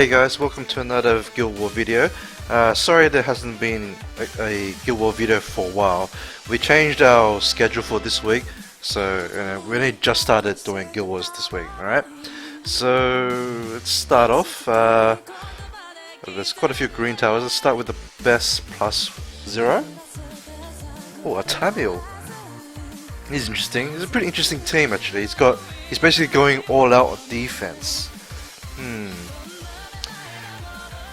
Hey guys, welcome to another Guild War video. Sorry there hasn't been a Guild War video for a while. We changed our schedule for this week, so we only just started doing Guild Wars this week, alright? So let's start off. There's quite a few green towers. Let's start with the best +0. Oh, a Tamil. He's interesting. He's a pretty interesting team actually. He's basically going all out on defense.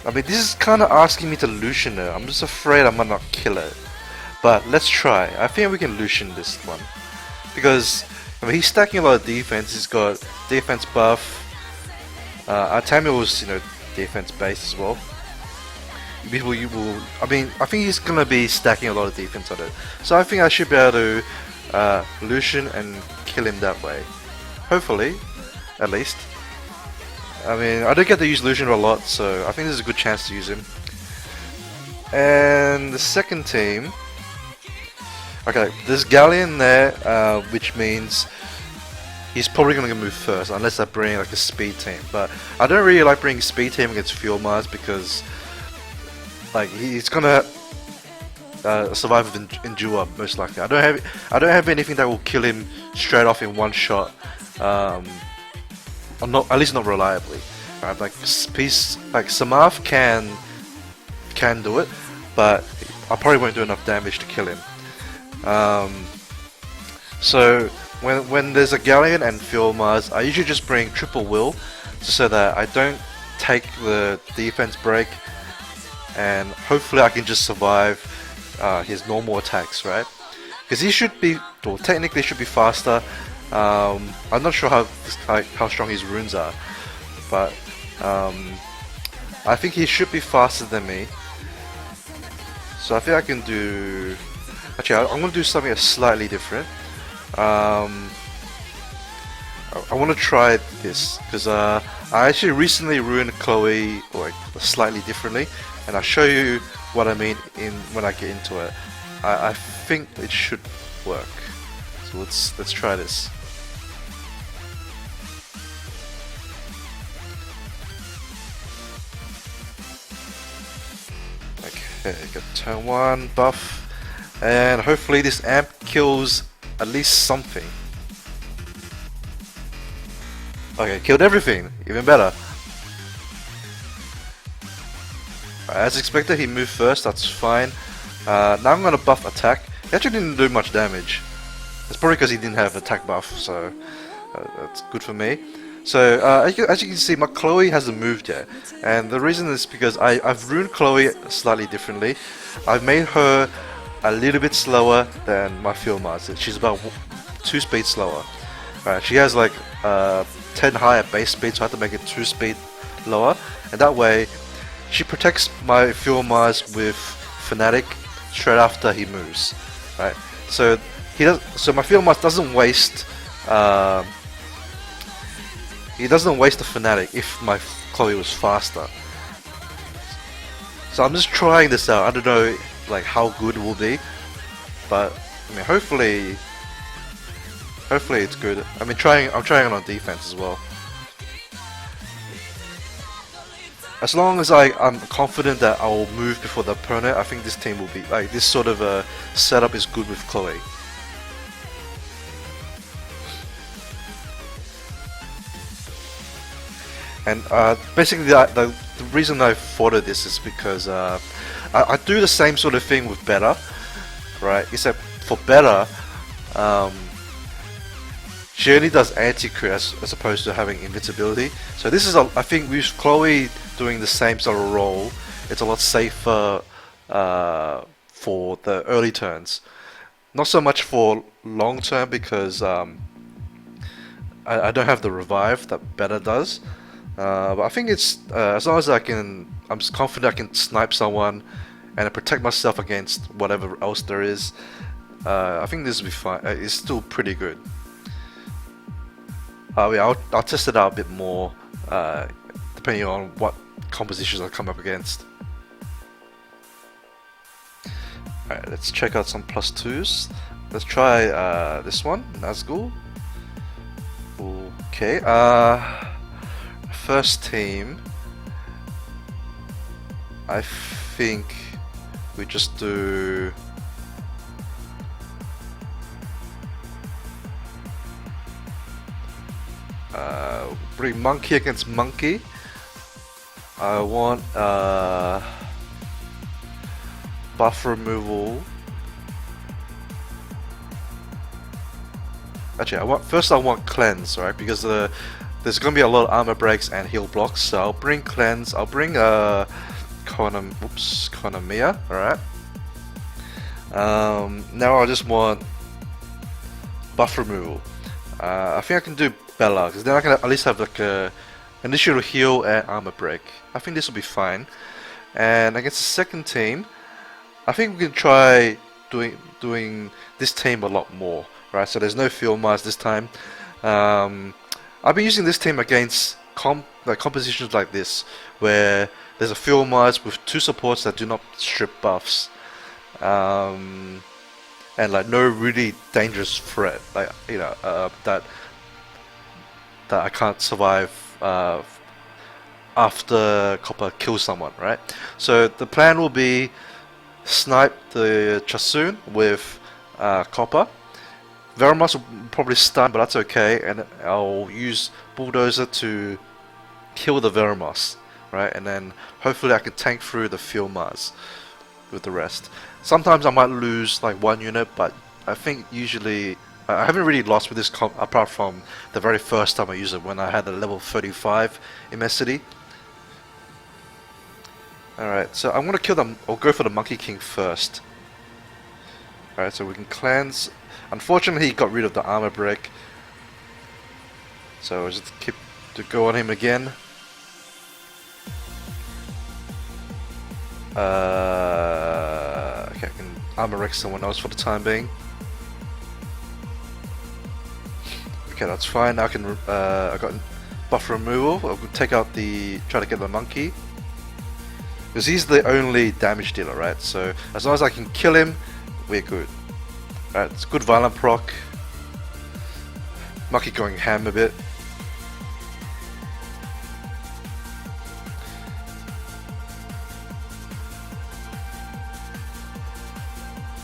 I mean, this is kind of asking me to Lucian it. I'm just afraid I might not kill it. But let's try. I think we can Lucian this one. Because, I mean, he's stacking a lot of defense. He's got defense buff. Tamil's, defense based as well. I think he's gonna be stacking a lot of defense on it. So I think I should be able to Lucian and kill him that way. Hopefully, at least. I mean, I don't get to use Lucian a lot, so I think this is a good chance to use him. And the second team... Okay, there's Galleon there, which means he's probably going to move first, unless I bring like a speed team. But I don't really like bringing speed team against Fuel Mars because like he's going to survive with Endure most likely. I don't have anything that will kill him straight off in one shot. Or not, at least not reliably. Right, like Samath can do it, but I probably won't do enough damage to kill him. So when there's a Galleon and Fuel Mars, I usually just bring triple will, so that I don't take the defense break, and hopefully I can just survive his normal attacks, right? Because he should be, well, technically should be faster. I'm not sure how strong his runes are, but I think he should be faster than me. So I think I can do... Actually, I'm going to do something that's slightly different. I want to try this, because I actually recently ruined Chloe like slightly differently, and I'll show you what I mean when I get into it. I think it should work. So let's try this. Okay, got turn 1 buff, and hopefully this amp kills at least something. Okay, killed everything, even better. As expected, he moved first, that's fine. Now I'm gonna buff attack. He actually didn't do much damage. It's probably because he didn't have attack buff, so that's good for me. So as you can see, my Chloe hasn't moved yet, and the reason is because I've ruined Chloe slightly differently. I've made her a little bit slower than my Fuel Mars. She's about 2 speeds slower. Right, she has like 10 higher base speed, so I have to make it 2 speed lower, and that way she protects my Fuel Mars with Fanatic straight after he moves. Right, so my Fuel Mars doesn't waste. He doesn't waste the Fanatic if my Chloe was faster. So I'm just trying this out. I don't know like how good it will be, but I mean hopefully it's good. I'm trying it on defense as well. As long as I'm confident that I will move before the opponent, I think this team will be like this sort of a setup is good with Chloe. And basically the reason I thought of this is because I do the same sort of thing with Beta, right? Except for Beta, she only does anti-crit as opposed to having invincibility. So this is, I think with Chloe doing the same sort of role, it's a lot safer for the early turns. Not so much for long term because I don't have the revive that Beta does. But I think it's as long as I'm just confident I can snipe someone and protect myself against whatever else there is. I think this will be fine. It's still pretty good. Yeah, I'll test it out a bit more depending on what compositions I come up against. Alright, let's check out some +2s. Let's try this one, Nazgul. Okay, first team. I think we just do bring monkey against monkey. I want buff removal. Actually, I want cleanse, right? Because there's gonna be a lot of armor breaks and heal blocks. So I'll bring cleanse. I'll bring Konamiya. All right. Now I just want buff removal. I think I can do Bella, because then I can at least have like a initial heal and armor break. I think this will be fine. And against the second team, I think we can try doing this team a lot more, right? So there's no field Mars this time. I've been using this team against compositions like this, where there's a field Mars with 2 supports that do not strip buffs, and like no really dangerous threat, like that I can't survive after Copper kills someone, right? So the plan will be snipe the Chasun with Copper. Veramas will probably stun, but that's okay, and I'll use Bulldozer to kill the Veramas, right? And then hopefully I can tank through the Field Mars with the rest. Sometimes I might lose like 1 unit, but I think usually I haven't really lost with this comp apart from the very first time I used it when I had a level 35 immensity. Alright, so I'm gonna kill them or go for the Monkey King first. Alright, so we can cleanse. Unfortunately he got rid of the armor break, so I'll just keep to go on him again. Okay, I can armor wreck someone else for the time being. Okay, that's fine. I can I got buff removal. I'll take out try to get the monkey, because he's the only damage dealer, right? So as long as I can kill him, we're good. Alright, it's good violent proc. Monkey going ham a bit.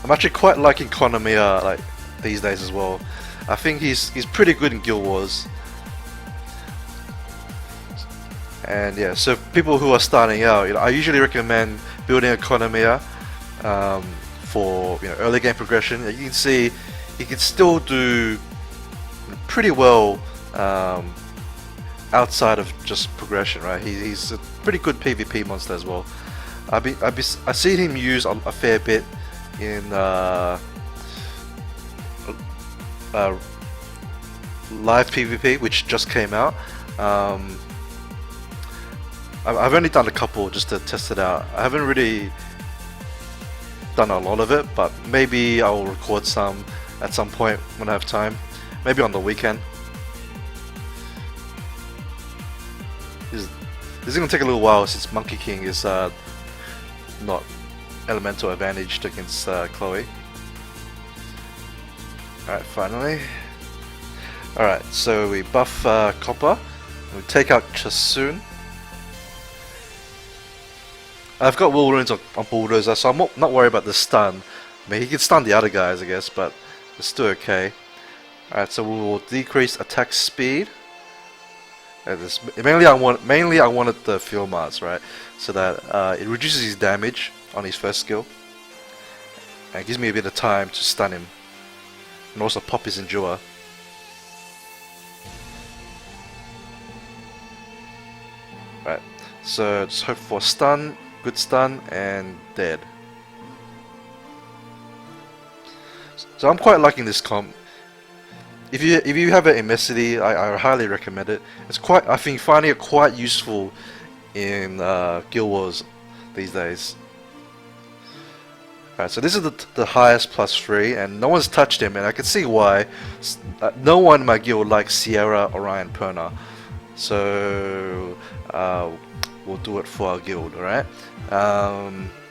I'm actually quite liking Konamiya like these days as well. I think he's pretty good in Guild Wars. And yeah, so people who are starting out, I usually recommend building a Konamiya for early game progression. You can see he can still do pretty well outside of just progression, right? He's a pretty good PvP monster as well. I've seen him use a fair bit in live PvP, which just came out. I've only done a couple just to test it out. I haven't really done a lot of it, but maybe I'll record some at some point when I have time. Maybe on the weekend. This is going to take a little while since Monkey King is not elemental advantaged against Chloe. Alright, finally. Alright, so we buff Copper. We take out Chasun. I've got Will Runes on Bulldozer, so I'm not worried about the stun. I mean, he can stun the other guys, I guess, but it's still okay. Alright, so we will decrease attack speed. Mainly I wanted the Field Mars, right? So that it reduces his damage on his first skill. And it gives me a bit of time to stun him. And also pop his Endure. Right, so just hope for stun, good stun, and dead. So I'm quite liking this comp. If you have an immensity, I highly recommend it. I think finding it quite useful in Guild Wars these days. Alright, so this is the highest +3, and no one's touched him, and I can see why. No one in my guild likes Sierra, Orion, Perna. So we'll do it for our guild, alright?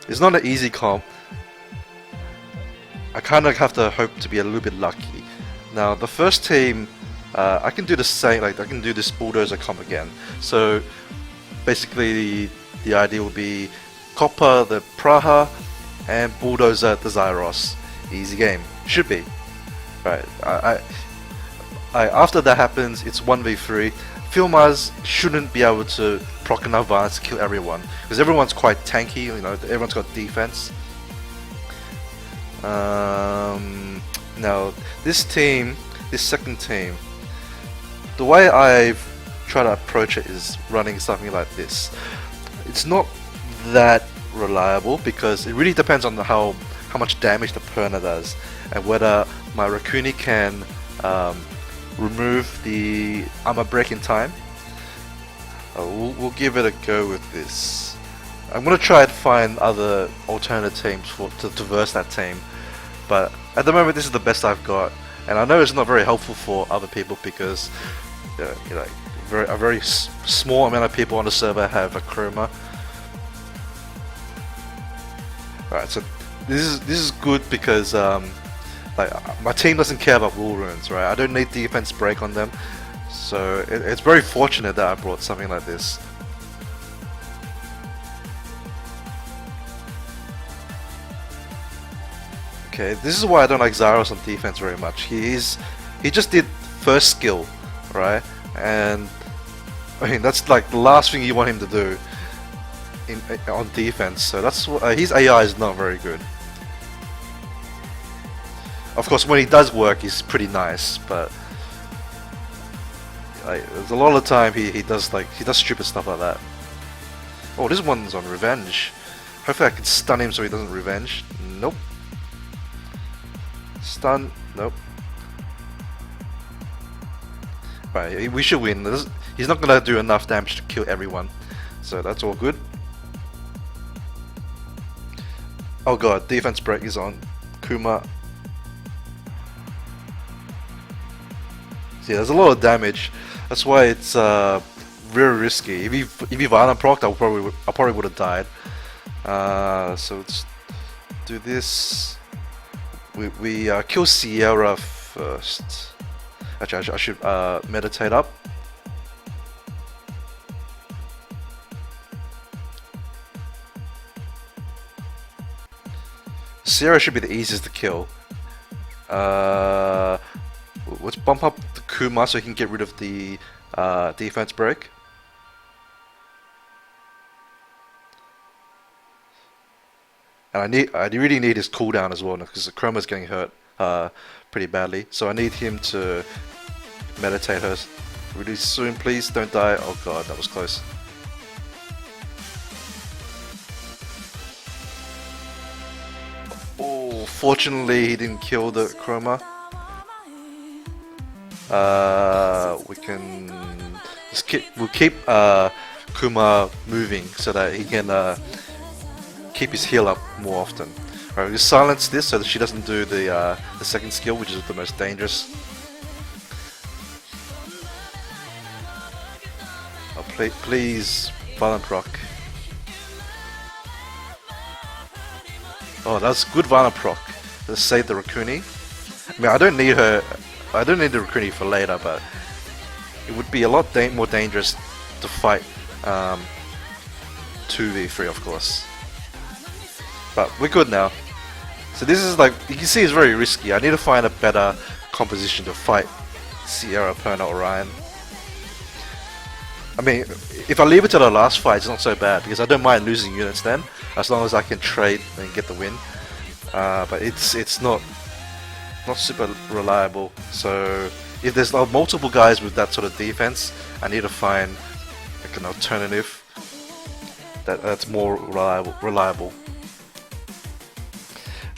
It's not an easy comp. I kind of have to hope to be a little bit lucky. Now the first team, I can do the same, like I can do this Bulldozer comp again. So basically the idea will be Copper the Praha, and Bulldozer the Zyros. Easy game. Should be. Right. After that happens, it's 1v3. Filmars shouldn't be able to proc enough violence to kill everyone, because everyone's quite tanky, you know, everyone's got defense. Now, this second team, the way I've tried to approach it is running something like this. It's not that reliable, because it really depends on how much damage the Perna does, and whether my Rakuni can remove the armor break in time. We'll give it a go with this. I'm gonna try and find other alternate teams to verse that team, but at the moment this is the best I've got, and I know it's not very helpful for other people because you know, a very small amount of people on the server have a chroma. Alright, so this is good because like my team doesn't care about wall runes, right? I don't need defense break on them, so it's very fortunate that I brought something like this. Okay, this is why I don't like Zyros on defense very much. He just did first skill, right? And I mean that's like the last thing you want him to do on defense. So that's what his AI is not very good. Of course, when he does work, he's pretty nice, but like, there's a lot of the time he does stupid stuff like that. Oh, this one's on revenge. Hopefully, I can stun him so he doesn't revenge. Nope. Stun. Nope. Right, we should win. He's not gonna do enough damage to kill everyone, so that's all good. Oh god, defense break is on. Kuma. See, there's a lot of damage. That's why it's very risky. If he violent procced, I probably would have died. So let's do this. We kill Sierra first. Actually, I should meditate up. Sierra should be the easiest to kill. Let's bump up the Kuma so he can get rid of the defense break. And I really need his cooldown as well because the Chroma's getting hurt pretty badly. So I need him to meditate her really soon. Please don't die. Oh god, that was close. Oh, fortunately he didn't kill the Chroma. We'll keep Kuma moving so that he can keep his heal up more often. Alright, we'll silence this so that she doesn't do the second skill, which is the most dangerous. Oh, please, violent proc. Oh, that's good violent proc. Let's save the Rakuni. I mean, I don't need the Rakuni for later, but it would be a lot more dangerous to fight 2v3, of course. But we're good now. So this is like, you can see it's very risky. I need to find a better composition to fight Sierra, Perna, Orion. I mean, if I leave it to the last fight, it's not so bad because I don't mind losing units then, as long as I can trade and get the win. But it's not super reliable. So if there's multiple guys with that sort of defense, I need to find like an alternative that's more reliable.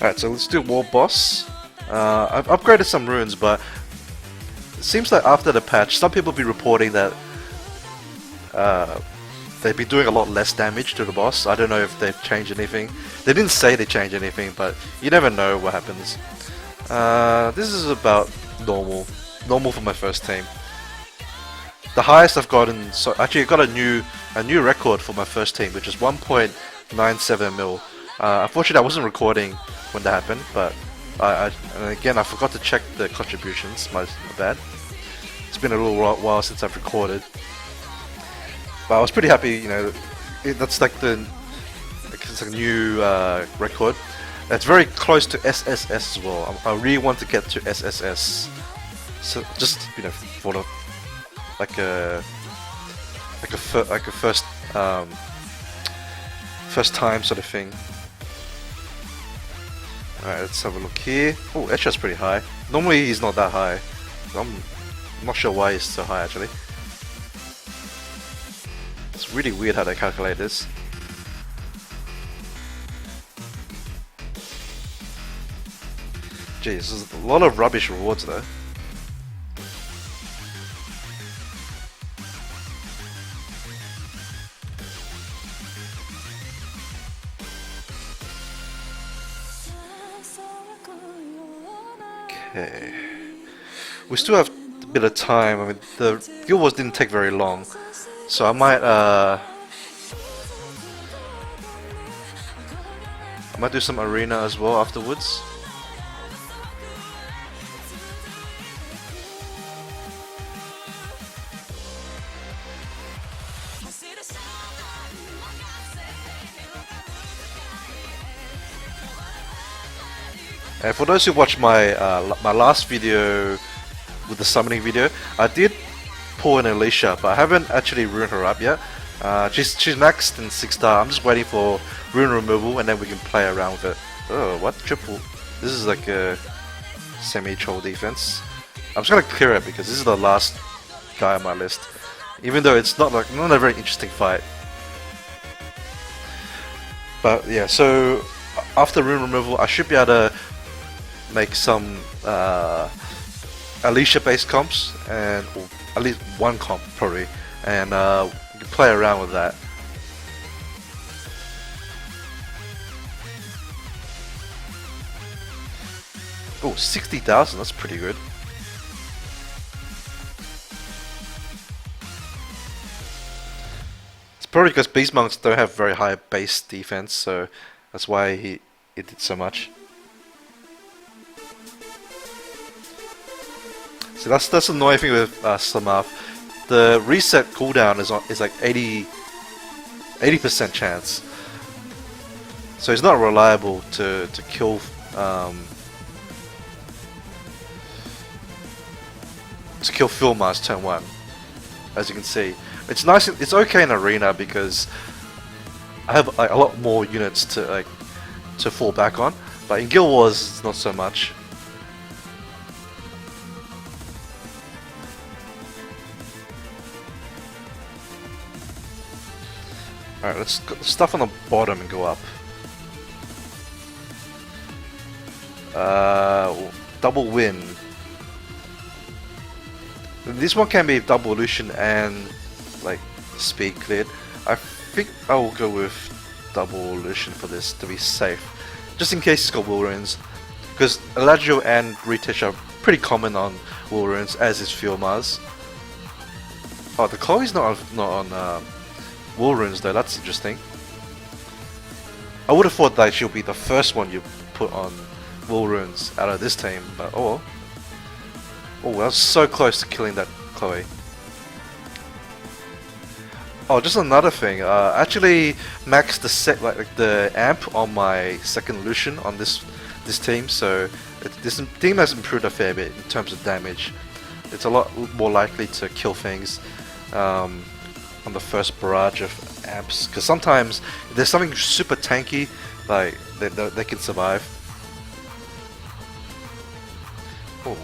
Alright, so let's do War Boss. I've upgraded some runes, but it seems like after the patch, some people be reporting that they've been doing a lot less damage to the boss. I don't know if they've changed anything. They didn't say they changed anything, but you never know what happens. This is about normal for my first team. The highest I've gotten, so actually I got a new record for my first team, which is 1.97 mil. Unfortunately, I wasn't recording when that happened, but and again I forgot to check the contributions. My bad. It's been a little while since I've recorded, but I was pretty happy. You know, that's like it's a new record. It's very close to SSS as well. I really want to get to SSS. So just for the like a first time sort of thing. Alright, let's have a look here. Oh, Etcha's pretty high. Normally he's not that high. I'm not sure why he's so high actually. It's really weird how they calculate this. Jeez, there's a lot of rubbish rewards though. Okay. We still have a bit of time. I mean, the Guild Wars didn't take very long, so I might do some arena as well afterwards. And for those who watched my my last video with the summoning video, I did pull in Alicia, but I haven't actually ruined her up yet. She's maxed in 6-star. I'm just waiting for rune removal and then we can play around with it. Oh, what? Triple? This is like a semi-troll defense. I'm just gonna clear it because this is the last guy on my list. Even though it's not a very interesting fight. But yeah, so after rune removal, I should be able to make some Alicia based comps, and or at least one comp probably, and we can play around with that. Oh, 60,000, that's pretty good. It's probably because Beast Monks don't have very high base defense, so that's why it did so much. So that's the annoying thing with Slamath. The reset cooldown is like 80% chance. So it's not reliable to kill Filmars turn 1. As you can see, it's nice. It's okay in arena because I have like a lot more units to fall back on. But in Guild Wars, it's not so much. Alright, let's stuff on the bottom and go up. Double win. This one can be double illusion and like speed cleared. I think I will go with double illusion for this to be safe, just in case it's got will runes. Because Eladriel and Retish are pretty common on will runes, as is Filmars. Oh, the Chloe's not on will runes though. That's interesting. I would have thought that she'll be the first one you put on will runes out of this team, but oh well. Oh, I was so close to killing that Chloe. Oh, just another thing. Actually, maxed the the amp on my second illusion on this team, so this team has improved a fair bit in terms of damage. It's a lot more likely to kill things on the first barrage of amps, because sometimes if there's something super tanky, like they can survive. Oh,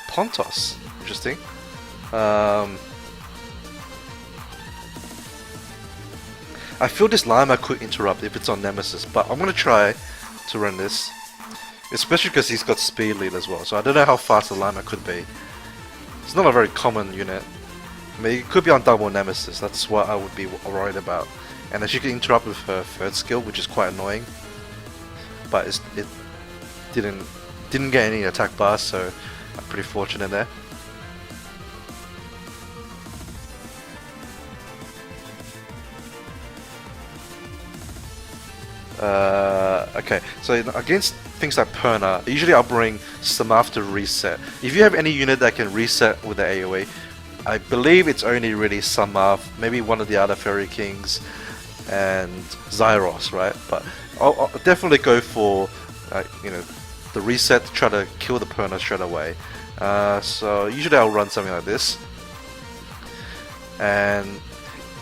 Pontos, interesting. I feel this Lima could interrupt if it's on Nemesis, but I'm gonna try to run this, especially because he's got speed lead as well. So I don't know how fast the Lima could be. It's not a very common unit. I mean, it could be on double Nemesis. That's what I would be worried about. And then she can interrupt with her third skill, which is quite annoying. But it didn't get any attack bars, so I'm pretty fortunate there. Okay, so against things like Perna, usually I'll bring Slamath to reset. If you have any unit that can reset with the AoE, I believe it's only really Slamath, maybe one of the other Fairy Kings. and Zyros, right? But I'll definitely go for the reset to try to kill the Perna straight away. So usually I'll run something like this, and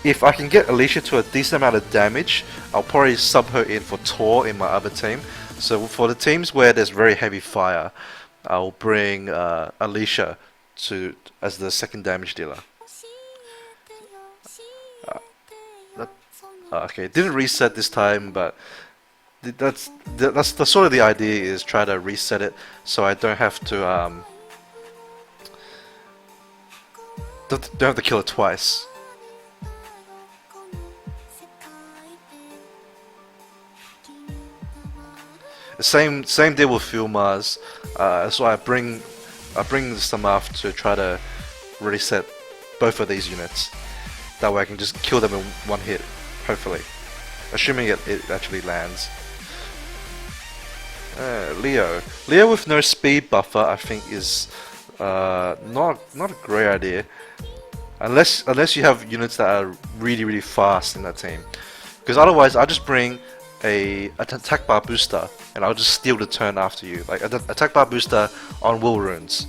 if I can get Alicia to a decent amount of damage, I'll probably sub her in for Tor in my other team. So for the teams where there's very heavy fire, I'll bring Alicia as the second damage dealer. Okay, didn't reset this time, but that's the sort of the idea, is try to reset it so I don't have to kill it twice. Same deal with Fuel Mars. So I bring the Samaf to try to reset both of these units. That way I can just kill them in one hit, hopefully, assuming it actually lands. Leo with no speed buffer, I think is not a great idea, unless you have units that are really fast in that team. Because otherwise, I just bring an attack bar booster, and I'll just steal the turn after you. Like an attack bar booster on will runes,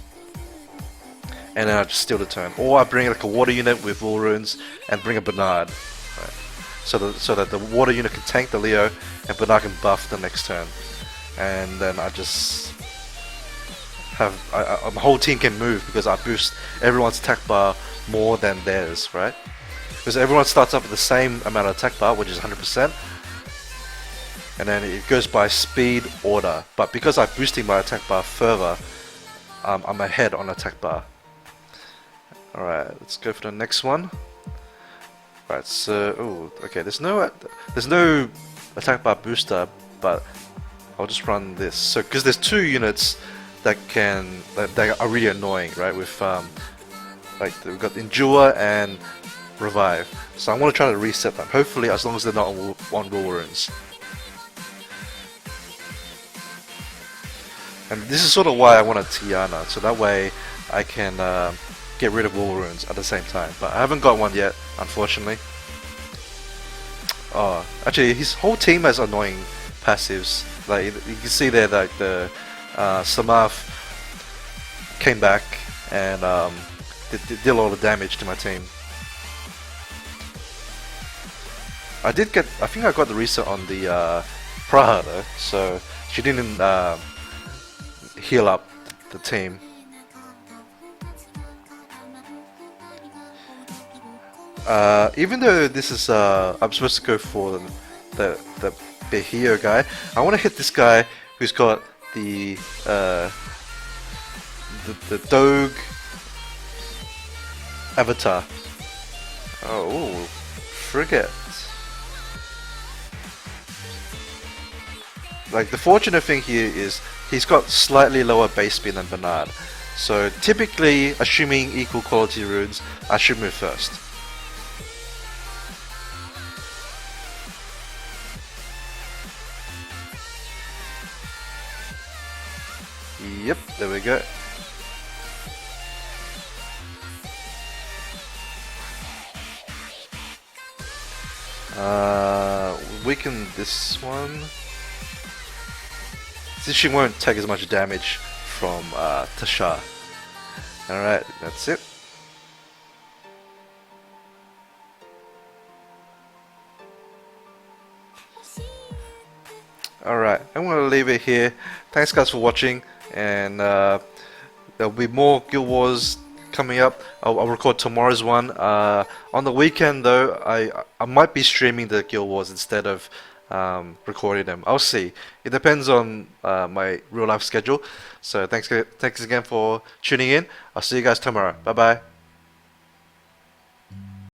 and then I just steal the turn. Or I bring like a water unit with will runes and bring a Bernard, right? So that the water unit can tank the Leo, and Bernard can buff the next turn. And then I just have my whole team can move because I boost everyone's attack bar more than theirs, right? Because everyone starts up with the same amount of attack bar, which is 100%, and then it goes by speed order. But because I'm boosting my attack bar further, I'm ahead on attack bar. Alright, let's go for the next one. Right, so okay, there's no attack bar booster, but I'll just run this. So because there's two units that are really annoying, right? With like we've got Endure and Revive. So I want to try to reset them. Hopefully, as long as they're not on Will Runes. And this is sort of why I want a Tiana, so that way I can get rid of Will Runes at the same time. But I haven't got one yet, unfortunately. Oh, actually, his whole team has annoying passives. Like you can see there, like the Samaf came back and did a lot of damage to my team. I think I got the reset on the Praha though, so she didn't heal up the team. Even though this is I'm supposed to go for the Behio guy, I want to hit this guy who's got the Doge avatar. Oh, frigate. Like the fortunate thing here is he's got slightly lower base speed than Bernard. So typically, assuming equal quality runes, I should move first. Yep, there we go. Weaken this one. Since she won't take as much damage from Tasha. Alright, that's it. Alright, I'm going to leave it here. Thanks guys for watching, and there'll be more Guild Wars coming up. I'll record tomorrow's one. On the weekend though, I might be streaming the Guild Wars instead of recording them. I'll see. It depends on my real life schedule. So thanks again for tuning in. I'll see you guys tomorrow. Bye bye.